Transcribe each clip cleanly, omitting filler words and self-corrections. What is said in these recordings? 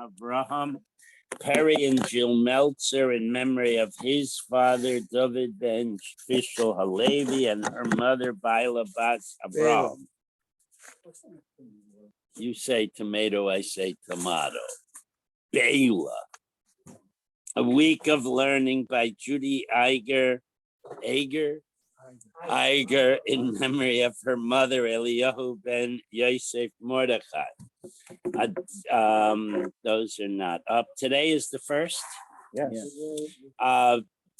Abraham, Perry and Jill Meltzer in memory of his father, David ben Fishel Halevi, and her mother, Baila Bas Abraham. You say tomato, I say tomato. Bela. A Week of Learning by Judy Iger in memory of her mother, Eliyahu ben Yosef Mordechai. Those are not up. Today is the first. Yes.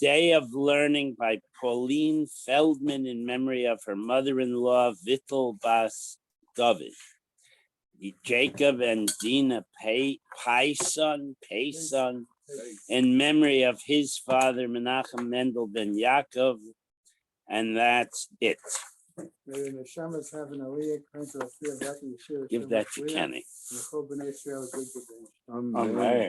Day of Learning by Pauline Feldman in memory of her mother-in-law, Vittel Bas David. Jacob and Dina Payson in memory of his father, Menachem Mendel ben Yaakov. And that's it. Give that to Kenny.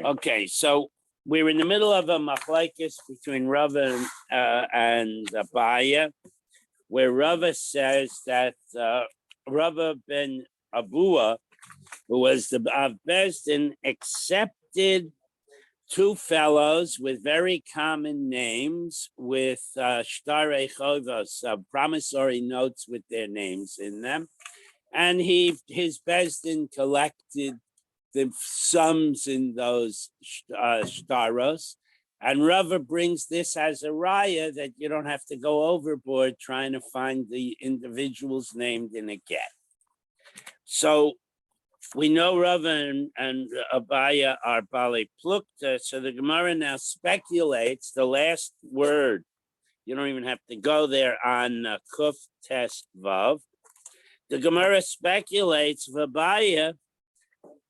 Okay, so we're in the middle of a machlekes between Rava and Abaya, where Rava says that Rava ben Abua, who was the Bezdin, accepted two fellows with very common names, with shtarei chovos, promissory notes with their names in them, and his Bezdin collected the sums in those shtaros, and Rava brings this as a raya that you don't have to go overboard trying to find the individuals named in a get. So we know Rava and Abaya are Bali Plukta, so the Gemara now speculates the last word. You don't even have to go there on Kuf Tes Vav. The Gemara speculates Abaya.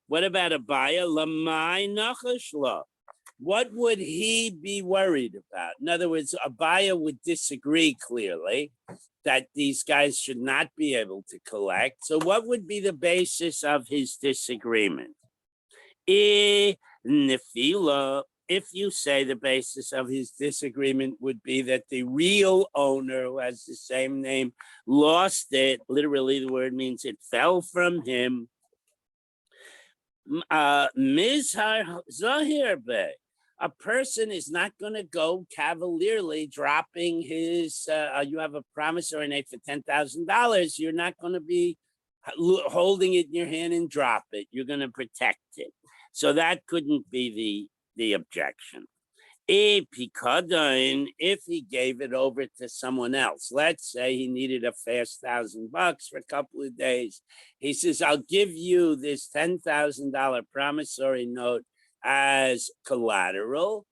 What about Abaya? Lamai Nachashla. What would he be worried about? In other words, Abaya would disagree clearly that these guys should not be able to collect. So what would be the basis of his disagreement? Nefila, if you say the basis of his disagreement would be that the real owner, who has the same name, lost it. Literally, the word means it fell from him. Mizhar Zahir Bey. A person is not going to go cavalierly dropping his, you have a promissory note for $10,000. You're not going to be holding it in your hand and drop it. You're going to protect it. So that couldn't be the objection. If he gave it over to someone else, let's say he needed a fast $1,000 for a couple of days. He says, I'll give you this $10,000 promissory note as collateral,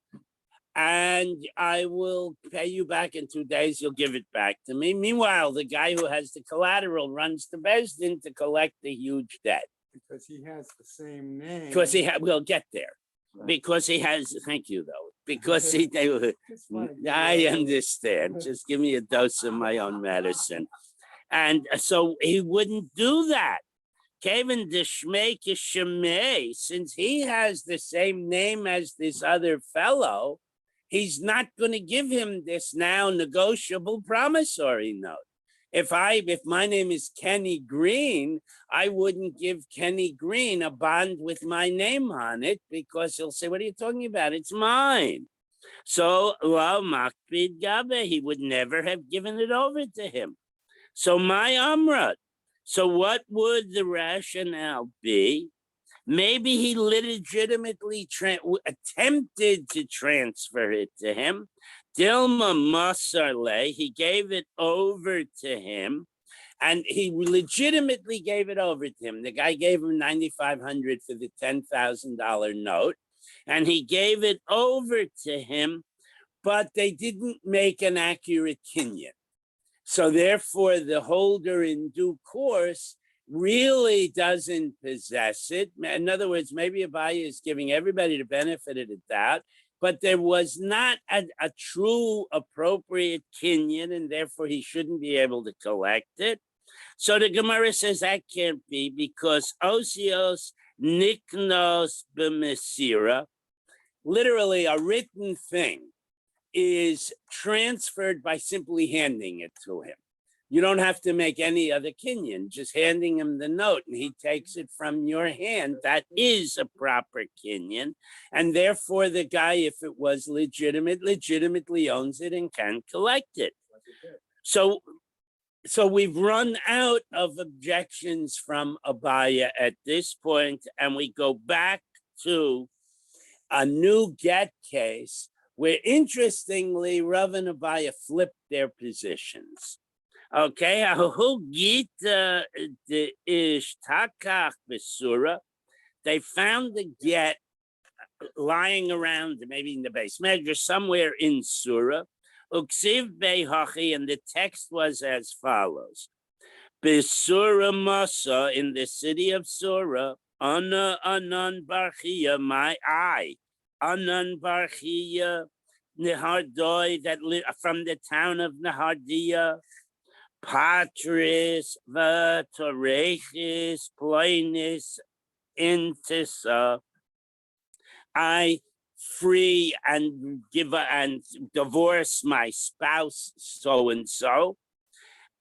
and I will pay you back in 2 days. You'll give it back to me. Meanwhile, the guy who has the collateral runs to Bezdin to collect the huge debt. Because he has the same name. Because we'll get there. Right. Because he has, thank you though, because I understand. Just give me a dose of my own medicine. And so he wouldn't do that. Kevin Dishmei, since he has the same name as this other fellow, he's not going to give him this now negotiable promissory note. If my name is Kenny Green, I wouldn't give Kenny Green a bond with my name on it, because he'll say, what are you talking about? It's mine. So Lo Makpid Gabe, he would never have given it over to him. So my Amrat. So what would the rationale be? Maybe he legitimately attempted to transfer it to him. Dilma Masarle, he gave it over to him, and he legitimately gave it over to him. The guy gave him $9,500 for the $10,000 note, and he gave it over to him, but they didn't make an accurate kinyan. So therefore, the holder in due course really doesn't possess it. In other words, maybe Abaya is giving everybody the benefit of the doubt, but there was not a true appropriate kinyan, and therefore he shouldn't be able to collect it. So the Gemara says that can't be, because osios niknos b'mesira, literally a written thing, is transferred by simply handing it to him. You don't have to make any other kinyan, just handing him the note and he takes it from your hand. That is a proper kinyan. And therefore the guy, if it was legitimately owns it and can collect it. So we've run out of objections from Abaya at this point, and we go back to a new get case where, interestingly, Rav and Abaya flipped their positions. Okay, Ahu Gita the Ish Takach Besura. They found the get lying around, maybe in the base measure, somewhere in Surah. Uksiv Behachi, and the text was as follows. Besura Masa, in the city of Surah, Ana Anan Barchia, my eye. Anan Barchia Nehardoi, that from the town of Nehardia. Patris Vatorechis Ploinis Intisa. I free and give and divorce my spouse so and so.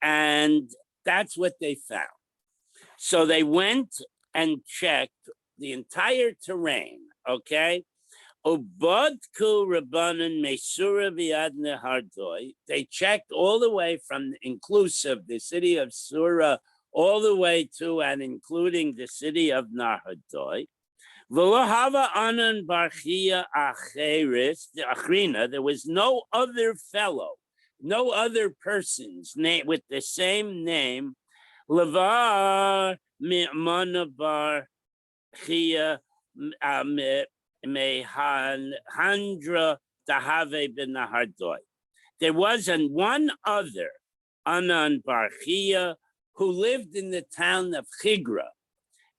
And that's what they found. So they went and checked the entire terrain, okay? Ubadku Rabbanan Mesura Viadne Hardoi. They checked all the way from inclusive the city of Surah all the way to and including the city of Nahardoi. V'lohava anan barchia acheris the achrina. There was no other fellow, no other persons name with the same name. Levar mi'mana barchia mehandra tahave ben Nahardoi. There wasn't one other Anan Barchia who lived in the town of Chigra,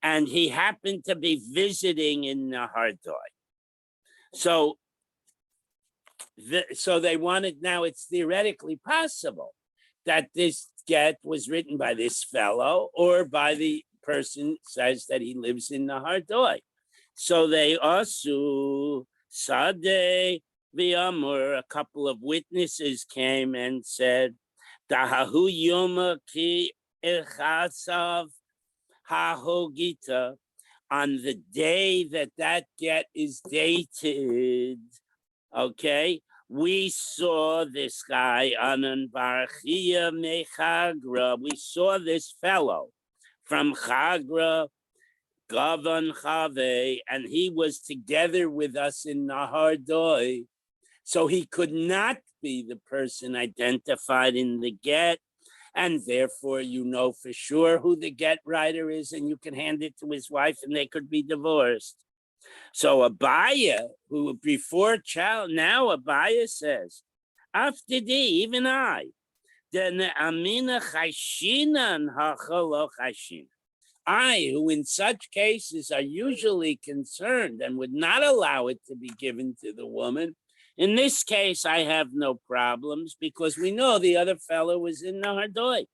and he happened to be visiting in Nahardoi. So they wanted, now it's theoretically possible that this get was written by this fellow or by the person says that he lives in Nahardoi. So they also Sadeh V'Amur, a couple of witnesses came and said, Dahahu Yoma Ki Echasav Hahogita, on the day that get is dated, okay, we saw this guy, Anan Barchia Mechagra, we saw this fellow from Chagra, Gavan Chave, and he was together with us in Nahardoi. So he could not be the person identified in the get, and therefore you know for sure who the get writer is, and you can hand it to his wife and they could be divorced. So Abaya, who before child, now Abaya says, after even I, then Amina Chashina and Hachalo Chashina. I, who in such cases are usually concerned and would not allow it to be given to the woman, in this case, I have no problems because we know the other fellow was in Nahardoi.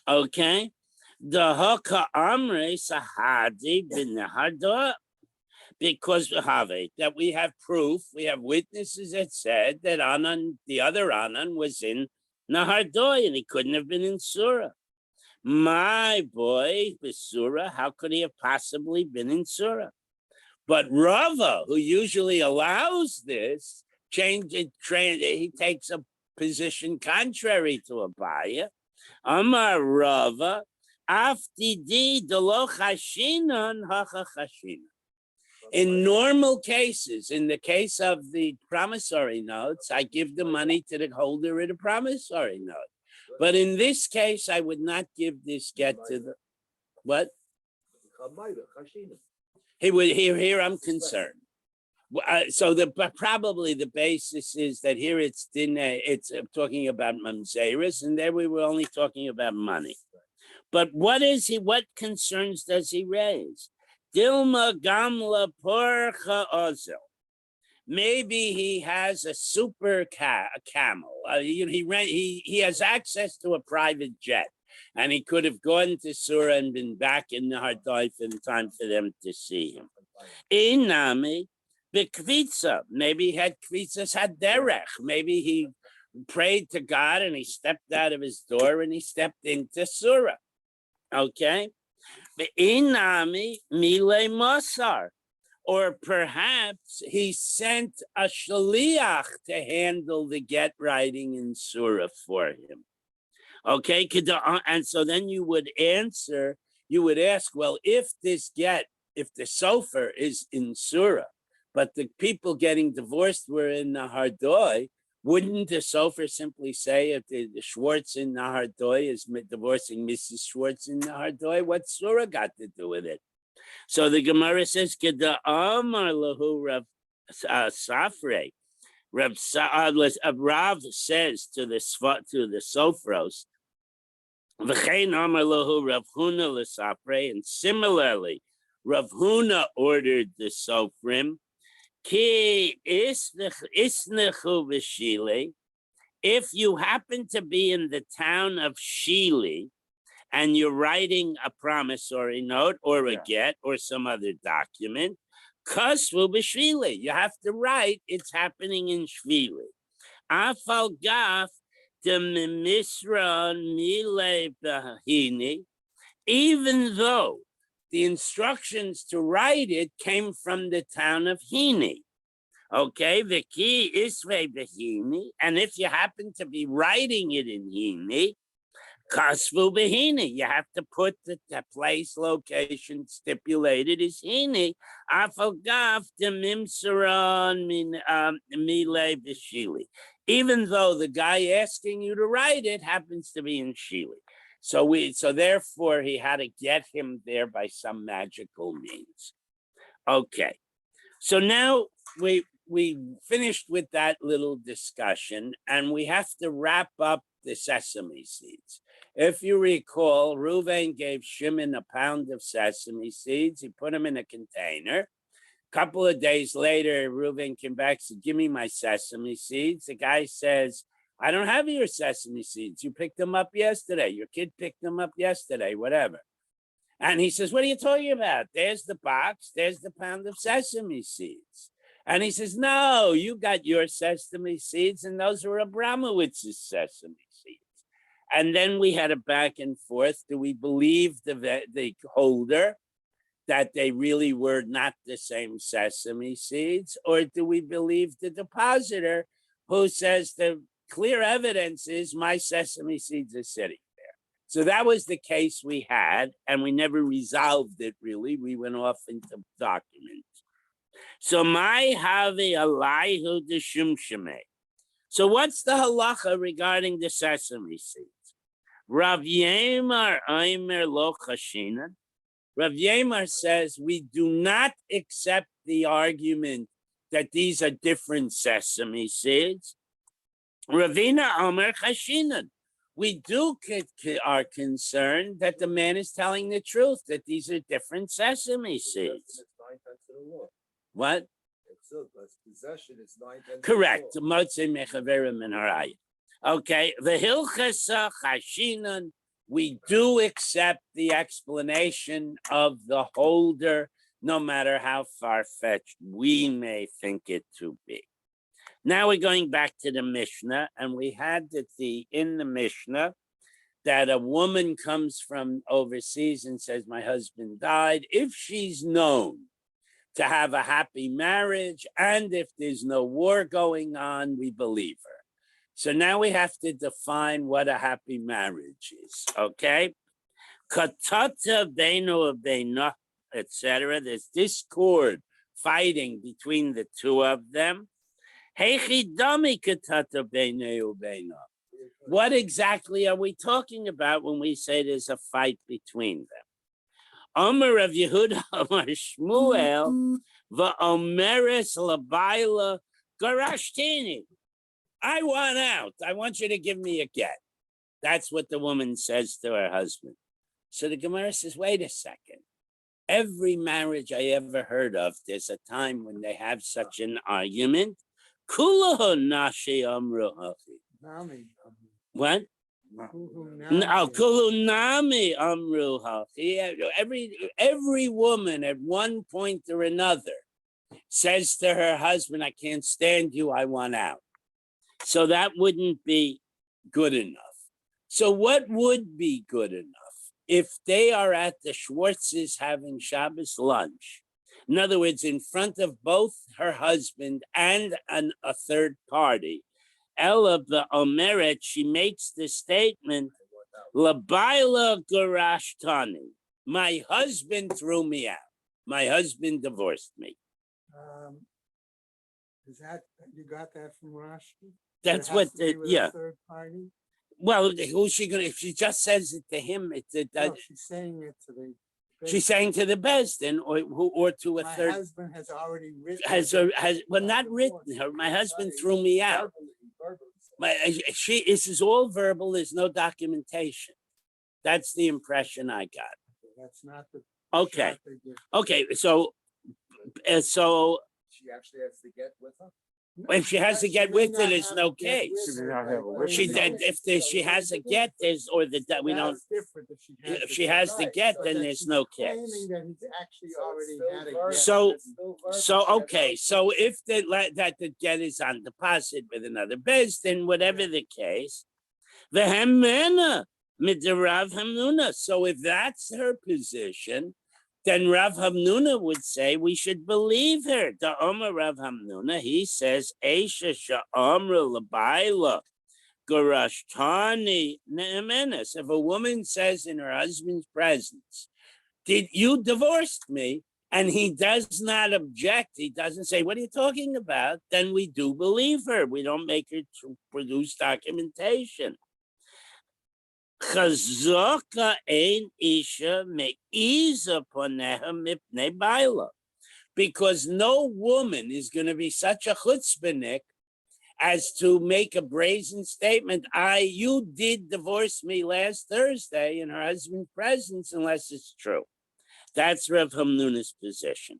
Okay? The Haka Amre Sahadi bin Nahardoi, because that we have proof, we have witnesses that said that Anan, the other Anan, was in Nahardoi and he couldn't have been in Surah. My boy, Surah, how could he have possibly been in Surah? But Rava, who usually allows this, he takes a position contrary to Abaya. Amar Rava, Aftidi delo chashinan hacha chashina. In normal cases, in the case of the promissory notes, I give the money to the holder of the promissory note. But in this case, I would not give this get to the, what? He would, here I'm concerned. So probably the basis is that here it's talking about mamzeris, and there we were only talking about money. But what concerns does he raise? Dilma gamla porcha ozel. Maybe he has a super camel. He has access to a private jet, and he could have gone to Surah and been back in the Hardoi in time for them to see him. Inami bekvitza. Maybe he had kvitzas haderech. Maybe he prayed to God, and he stepped out of his door and he stepped into Surah. Okay? Inami mile masar. Or perhaps he sent a shaliach to handle the get writing in Surah for him. Okay, and so then you would ask, well, if the sofer is in Surah, but the people getting divorced were in Nahardoi, wouldn't the sofer simply say, if the Schwartz in Nahardoi is divorcing Mrs. Schwartz in Nahardoi, what Surah got to do with it? So the Gemara says, Keda Amar Lahu Rav Safre. Rav says to the Sofros, V'chein Amar Lahu Rav Huna l'Safre, and similarly, Rav Huna ordered the Sofrim, Ki isnechu v'shili, if you happen to be in the town of Shili, and you're writing a promissory note or a get or some other document, kasvu b'shvili. You have to write, it's happening in Shvili. Afal gaf de misran mile bahini, even though the instructions to write it came from the town of Hini. Okay, the key is bahini, and if you happen to be writing it in Hini, Kasvu Behini, you have to put the place location stipulated is Hini. Afagav de Mimsaran Mile Bishili. Even though the guy asking you to write it happens to be in Shili. So therefore he had to get him there by some magical means. Okay. So now we finished with that little discussion, and we have to wrap up the sesame seeds. If you recall, Reuven gave Shimon a pound of sesame seeds. He put them in a container. A couple of days later, Reuven came back and said, give me my sesame seeds. The guy says, I don't have your sesame seeds. You picked them up yesterday. Your kid picked them up yesterday, whatever. And he says, what are you talking about? There's the box. There's the pound of sesame seeds. And he says, no, you got your sesame seeds, and those were Abramowitz's sesame seeds. And then we had a back and forth. Do we believe the holder that they really were not the same sesame seeds? Or do we believe the depositor who says the clear evidence is my sesame seeds are sitting there? So that was the case we had, and we never resolved it really. We went off into documents. So my havi alayhu de shumshame. So what's the halacha regarding the sesame seeds? Rav Yemar Aimer lo chashinan. Rav Yemar says we do not accept the argument that these are different sesame seeds. Ravina Omer chashinan. We are concerned that the man is telling the truth, that these are different sesame seeds. What? Possession is 9/10. Correct. Okay. The Hilchasa Chashinan, we do accept the explanation of the holder, no matter how far-fetched we may think it to be. Now we're going back to the Mishnah, and we had in the Mishnah that a woman comes from overseas and says, my husband died. If she's known to have a happy marriage, and if there's no war going on, we believe her. So now we have to define what a happy marriage is, okay? Katata beinu beina, etc. There's discord, fighting between the two of them. Heichidami katata beinu beina. What exactly are we talking about when we say there's a fight between them? Omer of Yehuda Omer Shmuel va'omeres labaila garashtini. I want out. I want you to give me a get. That's what the woman says to her husband. So the Gemara says, wait a second. Every marriage I ever heard of, there's a time when they have such an argument. Kulaho nashi amru hachi. What? Kulunami amru hachi. Every woman at one point or another says to her husband, I can't stand you, I want out. So that wouldn't be good enough. So what would be good enough? If they are at the Schwartz's having Shabbos lunch, in other words, in front of both her husband and a third party, Ella the Omeret, she makes the statement, Labaila Garashtani, my husband threw me out. My husband divorced me. Is that, you got that from Rashi? That's It has what, to be with a yeah. third party? Well, who's she gonna? If she just says it to him, No, she's saying it to the. she's saying to the Besdin or to a My third. husband has already written. Has well not written her. My husband threw me out. This is all verbal. There's no documentation. That's the impression I got. That's not the. Okay. shot they give. Okay. So She actually has to get with her? if she has to She get may with not it, it's have no to get case. with She may her, not have a but wish She to did. If she has a get, there's or that we don't. That's different If she has to get, then that there's she's no claiming case. that he's actually So already it's still had a verbal. get. So- It's still verbal. So She has okay, no so if the get is on deposit with another bez, then whatever the case, the hemena midirav hamnuna. So if that's her position, then Rav Hamnuna would say we should believe her. The Omer Rav Hamnuna, he says, Eisha sha'amra labayla garashtani ne'emenes. If a woman says in her husband's presence, did you divorced me? And he does not object. He doesn't say, what are you talking about? Then we do believe her. We don't make her to produce documentation. Chazaka ein isha me'iza poneha mipnei baila. Because no woman is going to be such a chutzpahnik as to make a brazen statement. You did divorce me last Thursday in her husband's presence, unless it's true. That's Rav Hamnuna's position.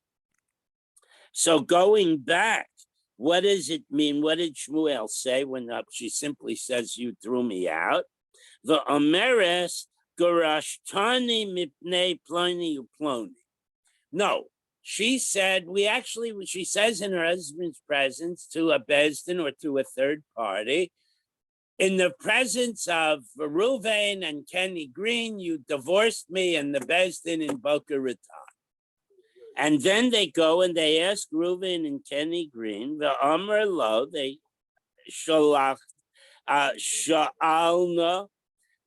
So going back, what does it mean? What did Shmuel say when she simply says, you threw me out? The Omeres Garashtani Mipnei Ploni Uploni. No, she said, she says in her husband's presence to a Besdin or to a third party, in the presence of Reuven and Kenny Green, you divorced me and the Besdin in Boca Raton. And then they go and they ask Reuven and Kenny Green, the Amr Lo, they shalach sha'alna.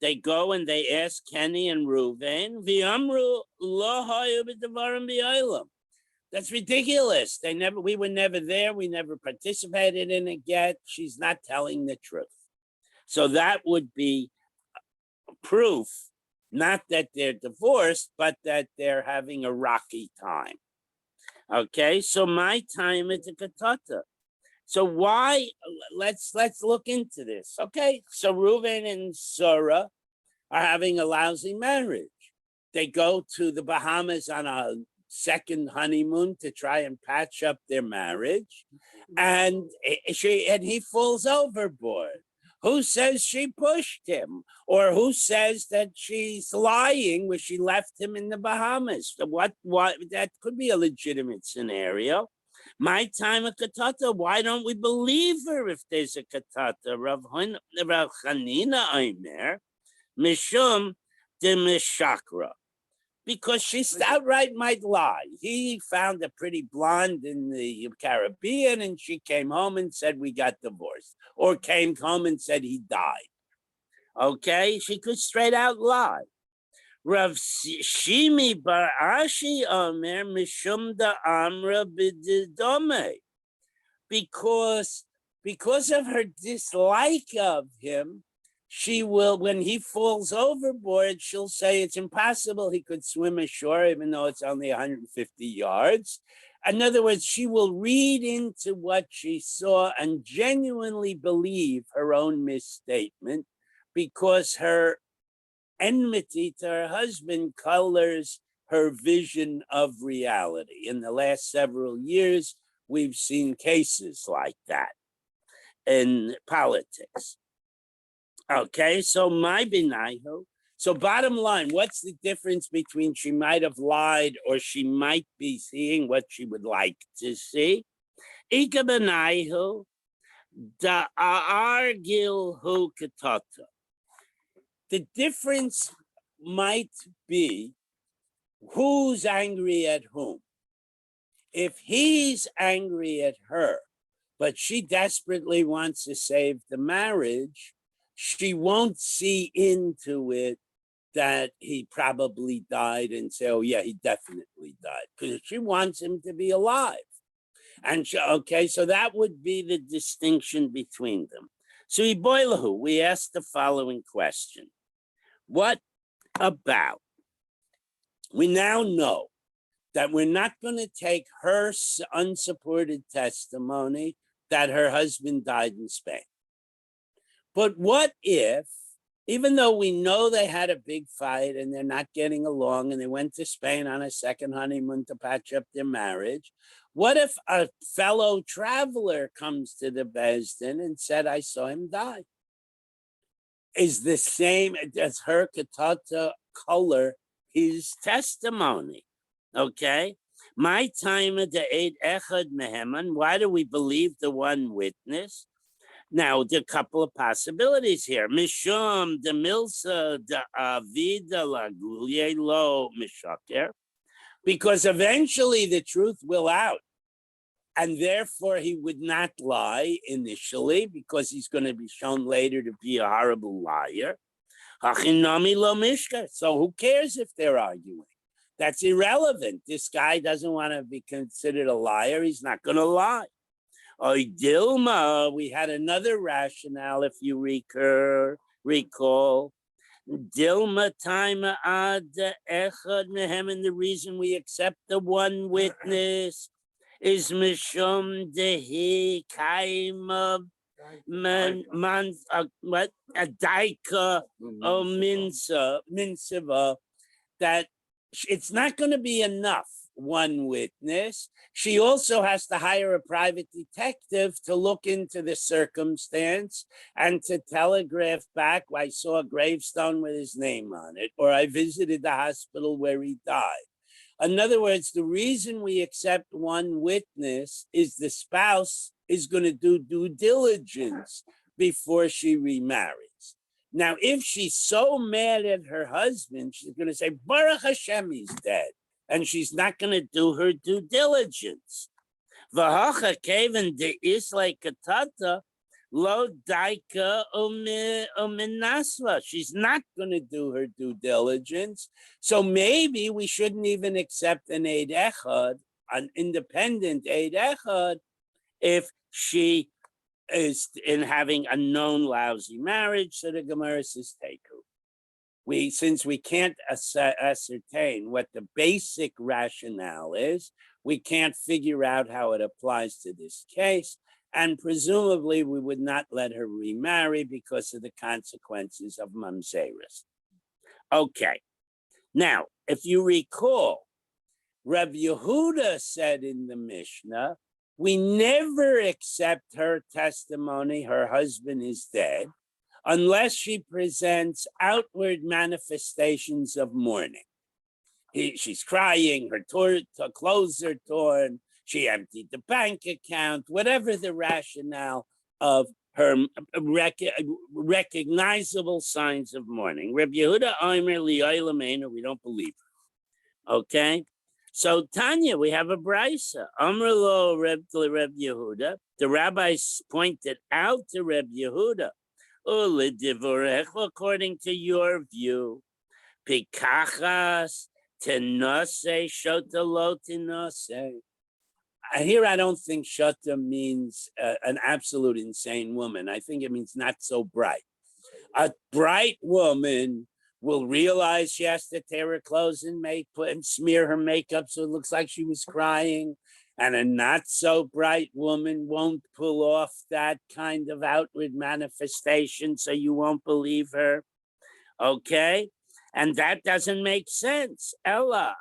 They go and they ask Kenny and Reuven, v'amru lo hayu b'devarim b'olam. That's ridiculous. We were never there. We never participated in it yet. She's not telling the truth. So that would be proof, not that they're divorced, but that they're having a rocky time. Okay, so my time at the katata. So why? Let's look into this. Okay, so Reuven and Sarah are having a lousy marriage. They go to the Bahamas on a second honeymoon to try and patch up their marriage, and he falls overboard. Who says she pushed him? Or who says that she's lying where she left him in the Bahamas? What that could be a legitimate scenario. My time a katata, why don't we believe her if there's a katata? Rav Chanina Aimer, Mishum de Mishakra. Because she outright might lie. He found a pretty blonde in the Caribbean and she came home and said we got divorced, or came home and said he died. Okay, she could straight out lie. Rav Shimi bar Ashi Omer Mishum da Amra b'didome. Because of her dislike of him, she will, when he falls overboard, she'll say it's impossible he could swim ashore, even though it's only 150 yards. In other words, she will read into what she saw and genuinely believe her own misstatement because her enmity to her husband colors her vision of reality. In the last several years, we've seen cases like that in politics. Okay, so my binayu. So bottom line, what's the difference between she might have lied or she might be seeing what she would like to see? Ika binayu, the argil hu ketata. The difference might be who's angry at whom. If he's angry at her, but she desperately wants to save the marriage, she won't see into it that he probably died and say, oh yeah, he definitely died, because she wants him to be alive. And okay, so that would be the distinction between them. So we asked the following question. What about, we now know that we're not going to take her unsupported testimony that her husband died in Spain. But what if, even though we know they had a big fight and they're not getting along and they went to Spain on a second honeymoon to patch up their marriage, what if a fellow traveler comes to the Beis Din and said, I saw him die? Is the same as her katata color his testimony? Okay? My time at the eight echad meheman. Why do we believe the one witness? Now, there are a couple of possibilities here. Mishum de milsa de avida la gulye lo mishaker, because eventually the truth will out, and therefore he would not lie initially because he's going to be shown later to be a horrible liar. Hachinami lo mishka. So who cares if they're arguing? That's irrelevant. This guy doesn't want to be considered a liar. He's not going to lie. Dilma, we had another rationale, if you recall. Dilma time ad echad mehem, and the reason we accept the one witness is mishum dehi kaima what a daika o minsiva, that it's not going to be enough one witness. She also has to hire a private detective to look into the circumstance and to telegraph back, I saw a gravestone with his name on it, or I visited the hospital where he died. In other words, the reason we accept one witness is the spouse is going to do due diligence before she remarries. Now, if she's so mad at her husband, she's going to say, Baruch Hashem, he's dead. And she's not going to do her due diligence. V'hacha keven de islay katata lo daika uminasva. She's not going to do her due diligence. So maybe we shouldn't even accept an Eid Echad, an independent Eid Echad, if she is in having a known lousy marriage. So the Gemara says, Teku. Since we can't ascertain what the basic rationale is, we can't figure out how it applies to this case, and presumably we would not let her remarry because of the consequences of mamzeris. Okay, now, if you recall, Reb Yehuda said in the Mishnah, we never accept her testimony, her husband is dead, unless she presents outward manifestations of mourning. She's crying, her clothes are torn, she emptied the bank account, whatever the rationale of her recognizable signs of mourning. Reb Yehuda Omer Li'olam Eino, we don't believe her. Okay? So Tanya, we have a brisa. Omer lo Reb Yehuda. The rabbis pointed out to Reb Yehuda, according to your view, pikachas tenose shota lo tenose. Here, I don't think shota means an absolute insane woman. I think it means not so bright. A bright woman will realize she has to tear her clothes and smear her makeup so it looks like she was crying. And a not so bright woman won't pull off that kind of outward manifestation, so you won't believe her. Okay? And that doesn't make sense. Ella,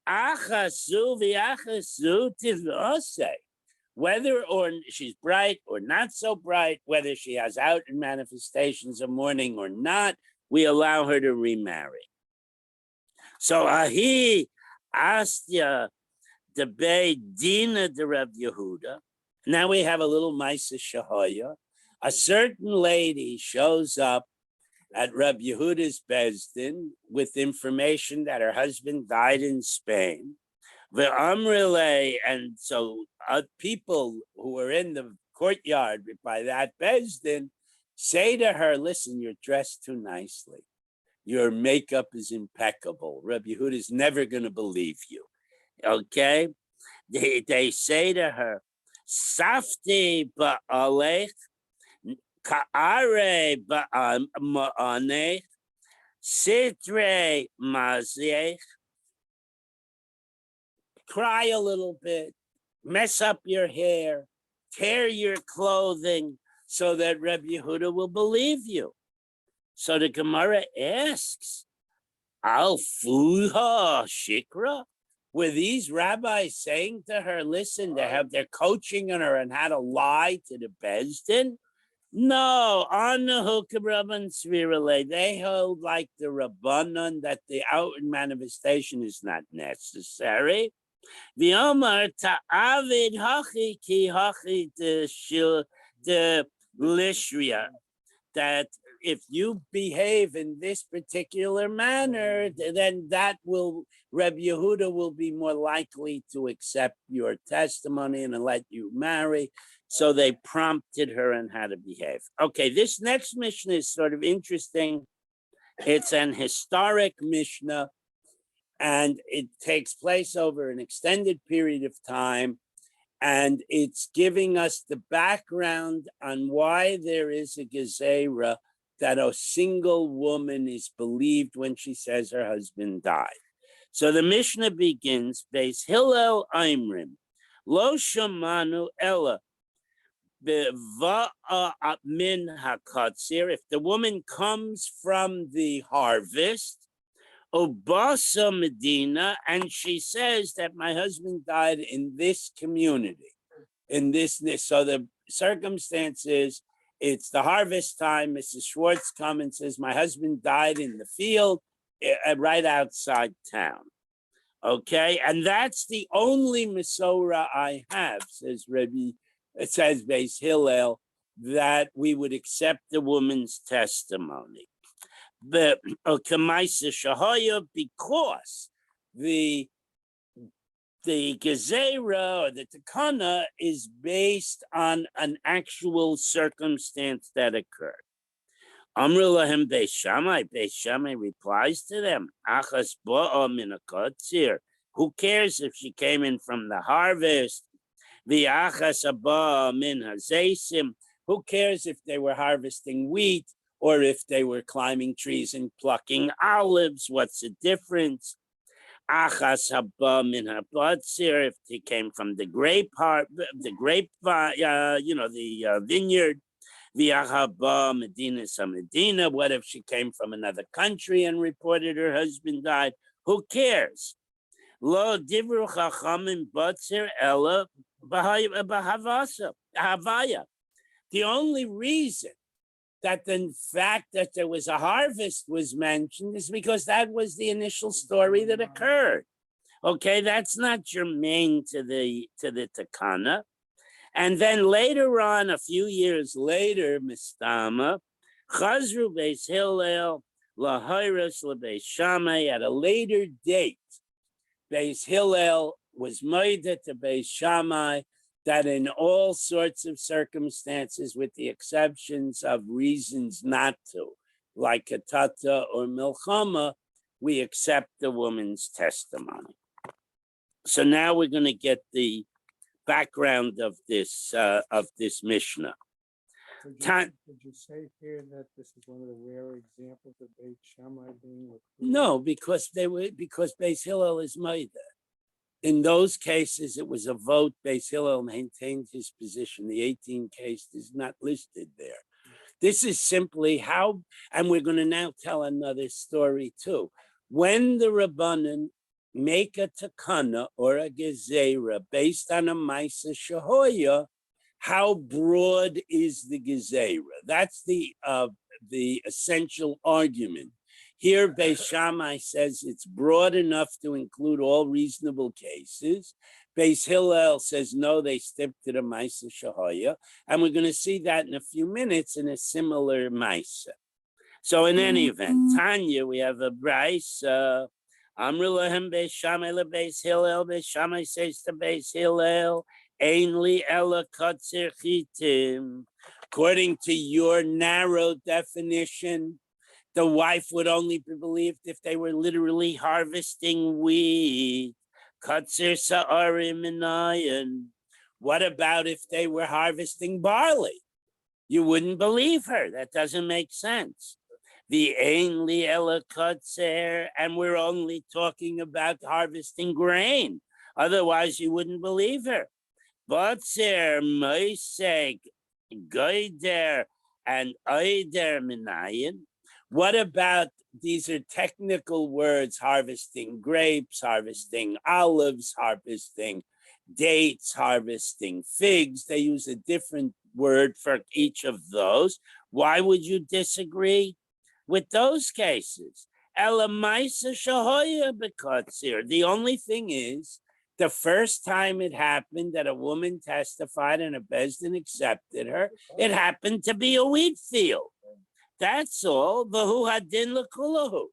achasu v'achasu tivose. Whether or she's bright or not so bright, whether she has outward manifestations of mourning or not, we allow her to remarry. So ahi astya the Dina de Reb Yehuda. Now we have a little Maisa Shahoya. A certain lady shows up at Reb Yehuda's Bezdin with information that her husband died in Spain. The Amrele, and so people who were in the courtyard by that Bezdin say to her, listen, you're dressed too nicely. Your makeup is impeccable. Reb Yehuda is never going to believe you. Okay? They say to her, Safti ba'alech, ka'are ba'anech, sitre mazech, cry a little bit, mess up your hair, tear your clothing so that Reb Yehuda will believe you. So the Gemara asks, Al fuha shikra? Were these rabbis saying to her, listen, they're coaching her on how to lie to the Bezdin? No, on the Hukabrabban Svirale, they hold like the Rabbanon that the outward manifestation is not necessary. The Omar ta'avid hachi ki hachi de lishria, that if you behave in this particular manner, then that will, Reb Yehuda will be more likely to accept your testimony and let you marry. So they prompted her on how to behave. Okay, this next Mishnah is sort of interesting. It's an historic Mishnah, and it takes place over an extended period of time. And it's giving us the background on why there is a gezerah that a single woman is believed when she says her husband died. So the Mishnah begins, Beis Hillel Aimrim, Lo Shamanu Ella, Beva'a Min HaKatzir, if the woman comes from the harvest, Obasa Medina, and she says that my husband died in this community, in this. So the circumstance is, it's the harvest time. Mrs. Schwartz comes and says, my husband died in the field right outside town. Okay, and that's the only Masorah I have, says Rebbe, it says Beis Hillel, that we would accept the woman's testimony. The Kamaisa Shahaya, because the Gezerah or the Takana is based on an actual circumstance that occurred. Amr lahem Beis Shammai replies to them, Achas ba'a min hakatzir. Who cares if she came in from the harvest? The Achas ba'a min hazeisim. Who cares if they were harvesting wheat or if they were climbing trees and plucking olives? What's the difference? Achas haba min habatzir, if they came from the grape vineyard. V'achaba medina samedina. What if she came from another country and reported her husband died? Who cares? Lo divru chachamim batzir ella b'havaya. The only reason that the fact that there was a harvest was mentioned is because that was the initial story that occurred. Okay, that's not germane to the Takana. And then later on, a few years later, Mistama, Chazru Beis Hillel, Lahairas LeBeis Shammai, at a later date, Beis Hillel was made to Beis Shammai that in all sorts of circumstances, with the exceptions of reasons not to, like Katata or Milchama, we accept the woman's testimony. So now we're going to get the background of this Mishnah. Could you say here that this is one of the rare examples of Beit Shammai being recruited? No, because Beis Hillel is Maida. In those cases, it was a vote. Beis Hillel maintained his position. The 18 case is not listed there. This is simply how, and we're going to now tell another story too. When the Rabbanan make a takana or a gezerah based on a Maisa Shahoya, how broad is the gezerah? That's the essential argument. Here, Beis Shammai says it's broad enough to include all reasonable cases. Beis Hillel says no, they stick to the Maisa Shahoya, and we're going to see that in a few minutes in a similar Maisa. So in any event, Tanya, we have a Bryce. Amru lahem Beis Shammai leBeis Hillel. Beis Shammai says to Beis Hillel, Ein li ela katzer chitim. According to your narrow definition, the wife would only be believed if they were literally harvesting wheat. Katzer sa'arim minayin. What about if they were harvesting barley? You wouldn't believe her. That doesn't make sense. The ein li ela katzer, and we're only talking about harvesting grain. Otherwise, you wouldn't believe her. Batzer, moiseg, goider, and oider minayin. What about, these are technical words, harvesting grapes, harvesting olives, harvesting dates, harvesting figs. They use a different word for each of those. Why would you disagree with those cases? Elamaisa shahoya bekatzir. The only thing is, the first time it happened that a woman testified and a bezdin accepted her, it happened to be a wheat field. That's all. Vahu hadin lekulahu.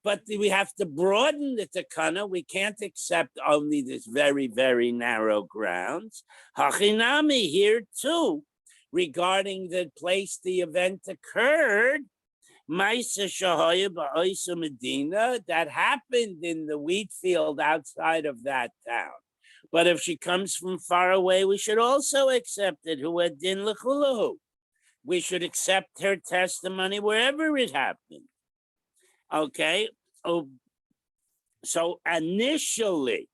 But we have to broaden the takana. We can't accept only this very, very narrow grounds. Hachinami here too, regarding the place the event occurred. Maisa Shahaya Ba'isa Medina, that happened in the wheat field outside of that town. But if she comes from far away, we should also accept it. Who had din lekulahu. We should accept her testimony wherever it happened. Okay. Oh, so initially,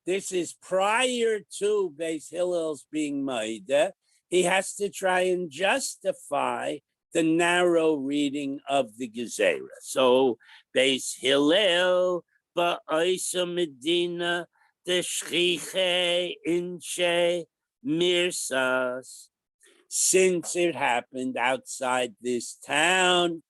this is prior to Beis Hillel's being Maida. He has to try and justify the narrow reading of the Gezerah. So Beis Hillel, Ba'isa Medina, the Shchiche, Inche, Mirsas. Since it happened outside this town,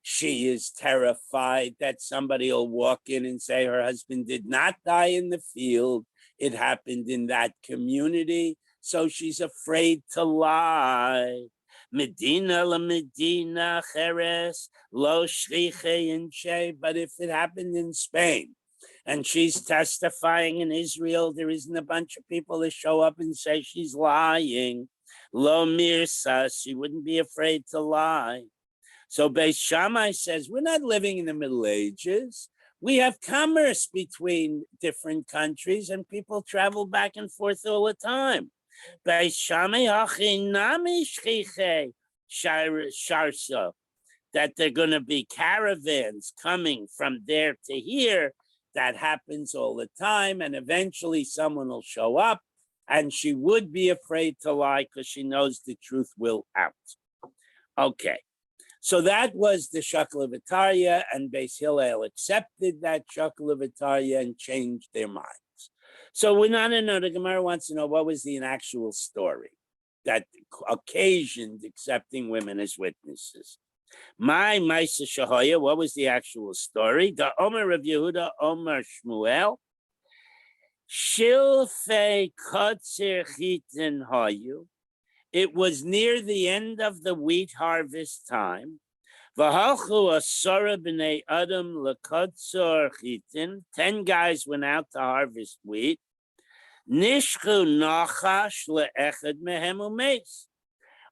she is terrified that somebody will walk in and say her husband did not die in the field. It happened in that community. So she's afraid to lie. Medina la Medina cheres lo shriche inche. But if it happened in Spain and she's testifying in Israel, there isn't a bunch of people that show up and say she's lying. Lo mirsa, she wouldn't be afraid to lie. So Beis Shammai says, we're not living in the Middle Ages. We have commerce between different countries and people travel back and forth all the time. Beis Shammai hachinami shchiche sharsa, that they're going to be caravans coming from there to here. That happens all the time. And eventually someone will show up and she would be afraid to lie because she knows the truth will out. Okay. So that was the Shakel of Itaria, and Beis Hillel accepted that Shakel of Itaria and changed their minds. So we want to know, the Gemara wants to know, what was the actual story that occasioned accepting women as witnesses? My Maisa Shahoya, what was the actual story? The Omer of Yehuda, Omer Shmuel, Shilfei Kotzer Chitin Hayu. It was near the end of the wheat harvest time. V'halchu asara b'nei adam l'kotzor chitin. 10 guys went out to harvest wheat. Nishchu nachash le'echad mehem umeis.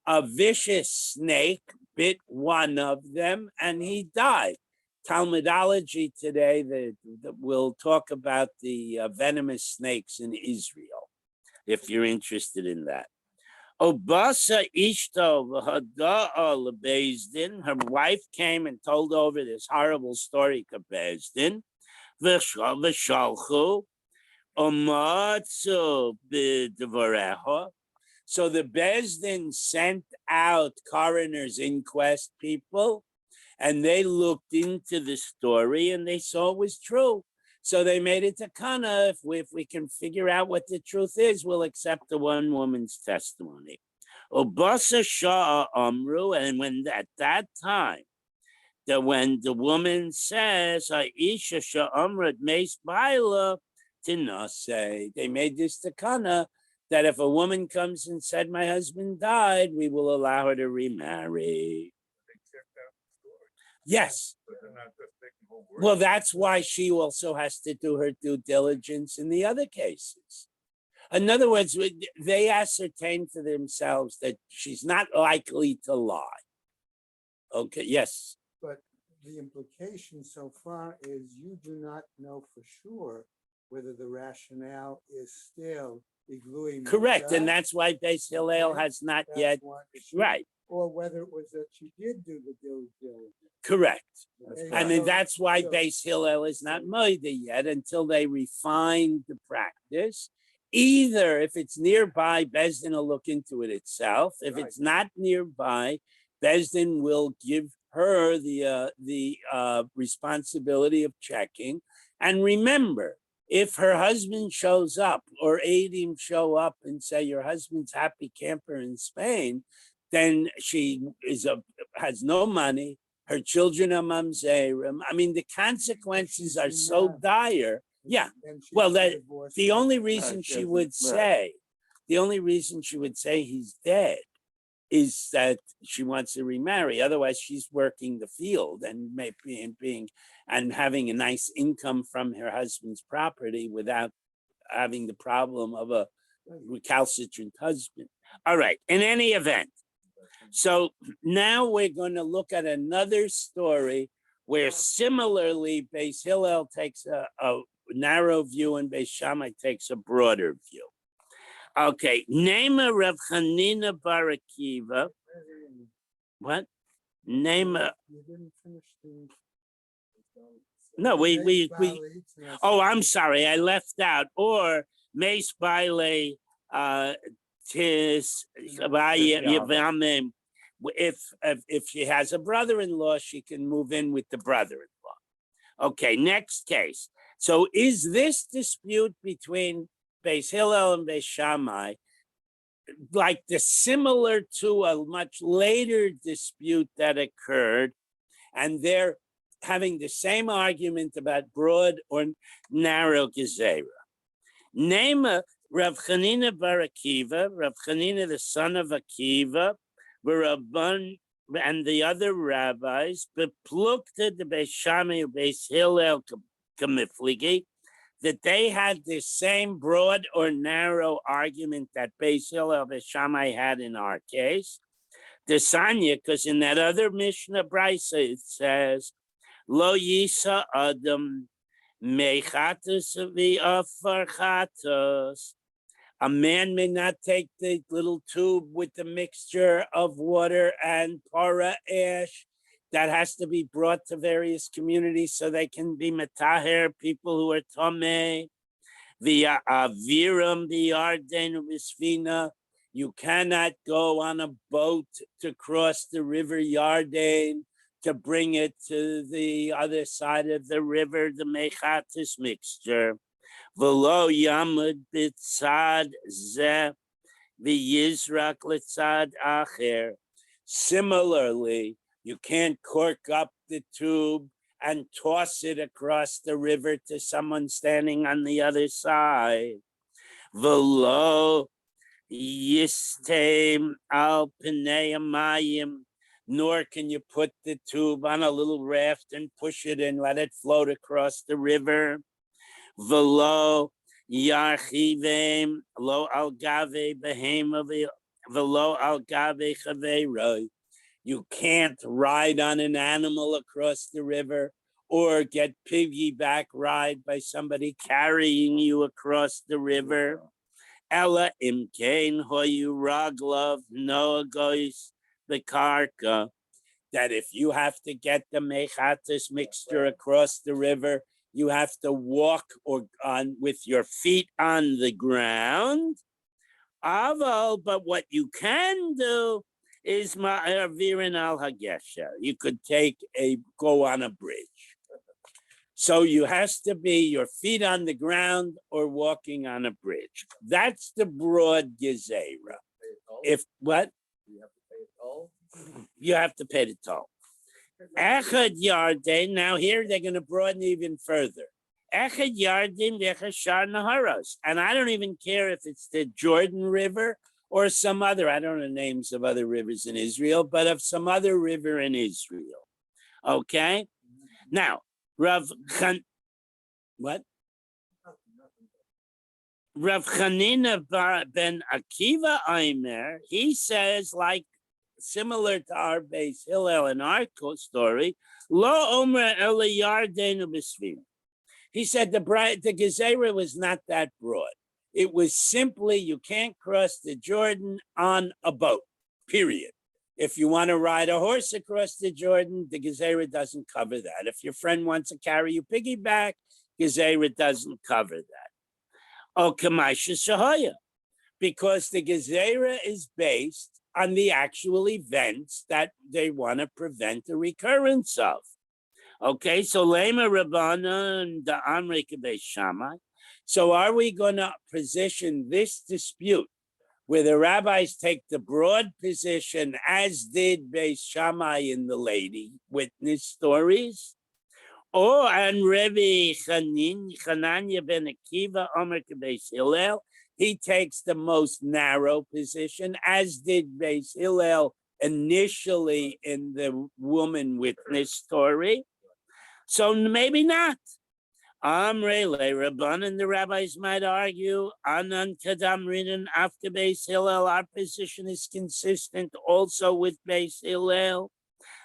A vicious snake bit one of them and he died. Talmudology today, we'll talk about the venomous snakes in Israel, if you're interested in that. Obasa Ishto V'hada'a Lebezdin. Her wife came and told over this horrible story to Bezdin. V'shalchu Omatzu B'dvareha. So the Bezdin sent out coroner's inquest people, and they looked into the story and they saw it was true. So they made it takana. If we can figure out what the truth is, we'll accept the one woman's testimony. Obasa Shah Amru, and when at that time, when the woman says, Aisha Shah Amrat Meis Baila, Tinase. They made this takana that if a woman comes and said, my husband died, we will allow her to remarry. Yes. Well, that's why she also has to do her due diligence in the other cases. In other words, they ascertain for themselves that she's not likely to lie. Okay, yes. But the implication so far is you do not know for sure whether the rationale is still iglui Correct, and Moshe, that's why Beis Hillel Okay, has not that's yet, one issue, right, or whether it was that she did do the due diligence. correct. Okay, And then so- that's why so- Beis Hillel is not moide yet until they refine the practice. Either if it's nearby, Bezdin will look into it itself. If Right. it's not nearby, Bezdin will give her the responsibility of checking. And remember, if her husband shows up or Adim show up and say your husband's happy camper in Spain, then she has no money. Her children are mamzerim. I mean, the consequences are so dire. Yeah. And she Well, was that divorced the from- only reason she would say, he's dead is that she wants to remarry. Otherwise, she's working the field and being and having a nice income from her husband's property without having the problem of a recalcitrant husband. All right. In any event, so now we're going to look at another story where similarly Beis Hillel takes a narrow view and Beis Shammai takes a broader view. Okay, name a Rav Chanina Bar Akiva. What? Name a. You didn't finish the. No, we. Oh, I'm sorry. sorry, I left out. Or Meis Baile Tis Yavamim. If she has a brother-in-law, she can move in with the brother-in-law. Okay, next case. So is this dispute between Beis Hillel and Beis Shammai like similar to a much later dispute that occurred, and they're having the same argument about broad or narrow gezerah? Name Rav Chanina Bar Akiva, Rav Chanina the son of Akiva, Rabban and the other rabbis, beplukta the Beis Shammai Beis Hillel kamifligi, that they had the same broad or narrow argument that Beis Hillel Beis Shammai had in our case. The Sanya, because in that other Mishnah Brisa it says, Lo Yisa Adam Mechatos v'afarchatos. A man may not take the little tube with the mixture of water and para ash. That has to be brought to various communities so they can be metaher, people who are tomei. Via aviram biyarden u'bisfina. You cannot go on a boat to cross the river Yarden to bring it to the other side of the river, the mechatis mixture. V'lo yamud b'tzad zeh v'yizrak l'tzad acher. Similarly, you can't cork up the tube and toss it across the river to someone standing on the other side. V'lo yistem al pnei hamayim. Nor can you put the tube on a little raft and push it and let it float across the river. V'lo yarchivem lo al gave behema v'lo al gave chaveiroi. You can't ride on an animal across the river or get piggyback ride by somebody carrying you across the river. Ella imkein hoyu raglav noagois bekarka. That if you have to get the mechatis mixture across the river, you have to walk or on with your feet on the ground. Aval, but what you can do is ma'avirin al hagesha. You could go on a bridge. So you has to be your feet on the ground or walking on a bridge. That's the broad gezerah. If what? You have to pay a toll. You have to pay the toll. Echad Yarden. Now here they're going to broaden even further. Echad Yardim v'echad Shar Naharos. And I don't even care if it's the Jordan River or some other, I don't know names of other rivers in Israel, but of some other river in Israel. Okay? Now, Rav Chanina ben Akiva Aimer, he says, like similar to our base Hillel and our story, Lo Omer Ele Yardenu B'Svina. He said the Gezerah was not that broad. It was simply you can't cross the Jordan on a boat, period. If you want to ride a horse across the Jordan, the Gezerah doesn't cover that. If your friend wants to carry you piggyback, Gezerah doesn't cover that. Oh, Kamaisha Shahaya, because the Gezerah is based on the actual events that they want to prevent the recurrence of. Okay, so Lema Rabbana and the Amrei Beis Shammai. So are we going to position this dispute where the rabbis take the broad position, as did Beis Shammai in the lady witness stories? Or and Rebbe Chananya ben Akiva Omer Beis Hillel, he takes the most narrow position, as did Beis Hillel initially in the woman witness story. So maybe not. Amrei le Rabbanan, the rabbis might argue, Anan Kadam Rinan after Beis Hillel, our position is consistent also with Beis Hillel.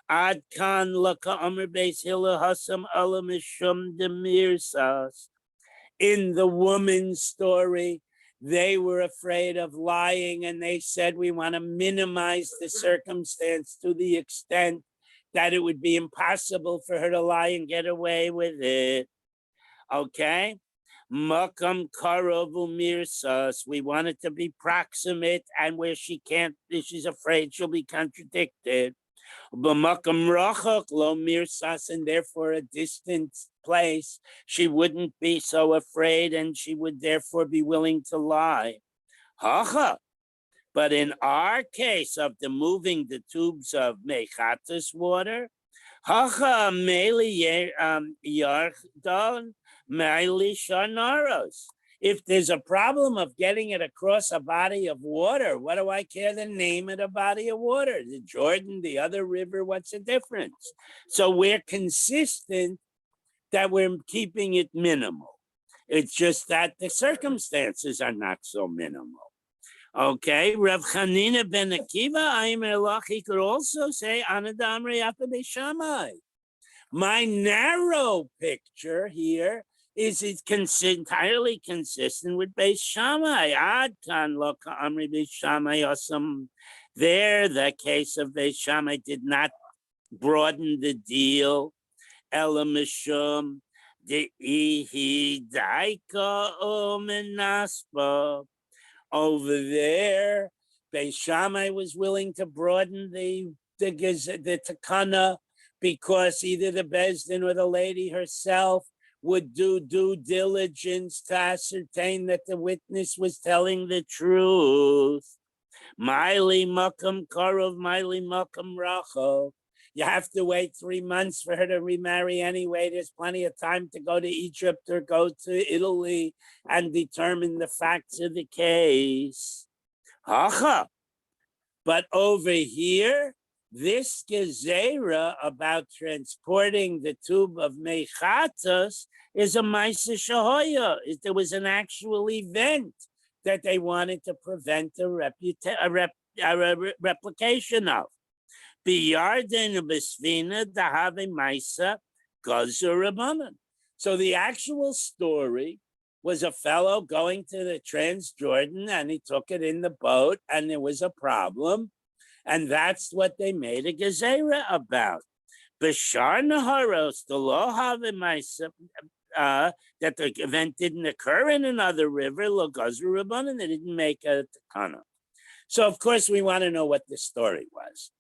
Ad kan laka Amr Beis Hillel hasam ala mishum demirsas. In the woman's story, they were afraid of lying and they said, we want to minimize the circumstance to the extent that it would be impossible for her to lie and get away with it. Okay? Makam Karavu Mirsas. We want it to be proximate, and where she can't, she's afraid she'll be contradicted. B'makam Rachak Lo Mirsas, and therefore a distant place, she wouldn't be so afraid, and she would therefore be willing to lie. Hacha. But in our case of the moving the tubes of Mechatas water, Hacha Meli Yardon Meli Shanaros. If there's a problem of getting it across a body of water, what do I care the name of the body of water? The Jordan, the other river, what's the difference? So we're consistent that we're keeping it minimal. It's just that the circumstances are not so minimal. Okay, Rav Chanina ben Akiva, he could also say, Anadamri Beis Shammai. My narrow picture here is entirely consistent with Beis Shammai. Ad kan lo ka'amri Beis Shammai osam. There, the case of Beis Shammai did not broaden the deal. Ela mishum de'ihi daika omenaspa. Over there, Beis Shammai was willing to broaden the takana because either the Bezdin or the lady herself would do due diligence to ascertain that the witness was telling the truth. Miley Makam Karov, Miley Makam Rachel. You have to wait 3 months for her to remarry anyway. There's plenty of time to go to Egypt or go to Italy and determine the facts of the case. Hacha. But over here, this gezerah about transporting the tube of Mechatos is a Maisa Shahoya. There was an actual event that they wanted to prevent a replication of. Biyarden Besvina Dahave Maisa Gazurabanan. So the actual story was a fellow going to the Transjordan and he took it in the boat and there was a problem. And that's what they made a gezerah about. Bashar Naharos, the law have Maisa, that the event didn't occur in another river, Logazurabanan, they didn't make a takana. So of course we want to know what the story was.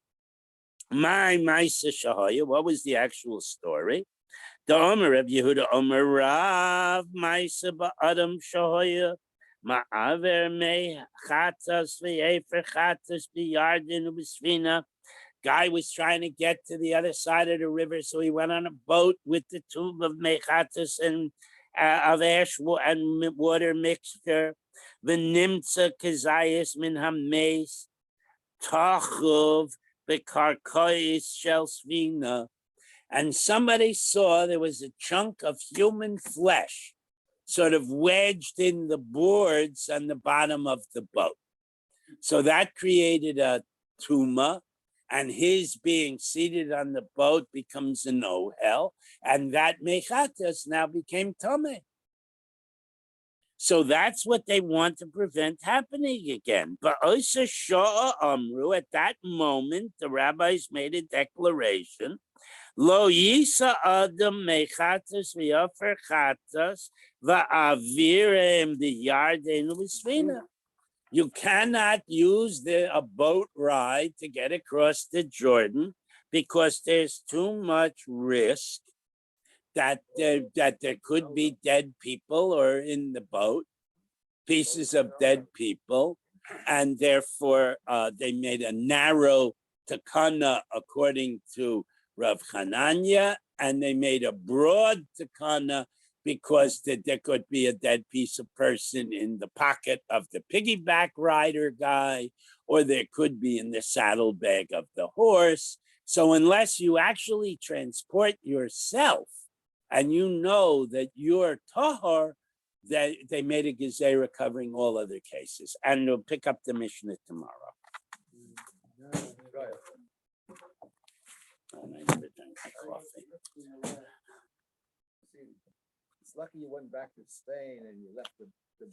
My Maisa Shahaya, what was the actual story? The Omer of Yehuda Omer Rav Maisa Ba'adam Shahaya Ma'aver Me Chatas V'Efer Chatas B'Yardin U'B'Svina. Guy was trying to get to the other side of the river, so he went on a boat with the tube of Mechatas of and water mixture. V'nimtza kazayis min hameis tachuv bekarkois shel svina. And somebody saw there was a chunk of human flesh sort of wedged in the boards on the bottom of the boat. So that created a tuma, and his being seated on the boat becomes an ohel, and that mechatas now became tameh. So that's what they want to prevent happening again. But Osa Shah Amru, at that moment, the rabbis made a declaration. Lo yisa adam mechatas v'yofer chatas va'avirem b'yarden u'svina. You cannot use a boat ride to get across the Jordan because there's too much risk that there could be dead people or in the boat, pieces of dead people, and therefore they made a narrow takana according to Rav Hananya, and they made a broad takana because there could be a dead piece of person in the pocket of the piggyback rider guy, or there could be in the saddlebag of the horse. So unless you actually transport yourself and you know that you're tahor, that they made a gezerah covering all other cases. And we'll pick up the Mishnah tomorrow. And I never drank my coffee. It's lucky you went back to Spain and you left the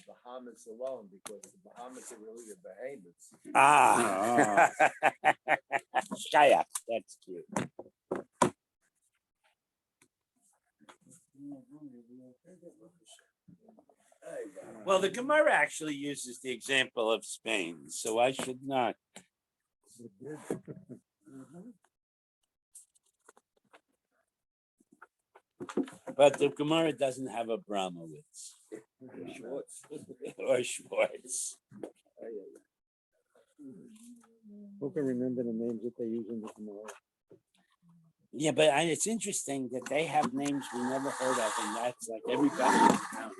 Bahamas alone, because the Bahamas are really the Bahamas. Ah, Shkayak, that's cute. Well, the Gemara actually uses the example of Spain, so I should not. But the Gemara doesn't have a Brahmowitz or Schwartz. Who can remember the names that they use in the Gemara? Yeah, but it's interesting that they have names we never heard of, and that's like everybody in town.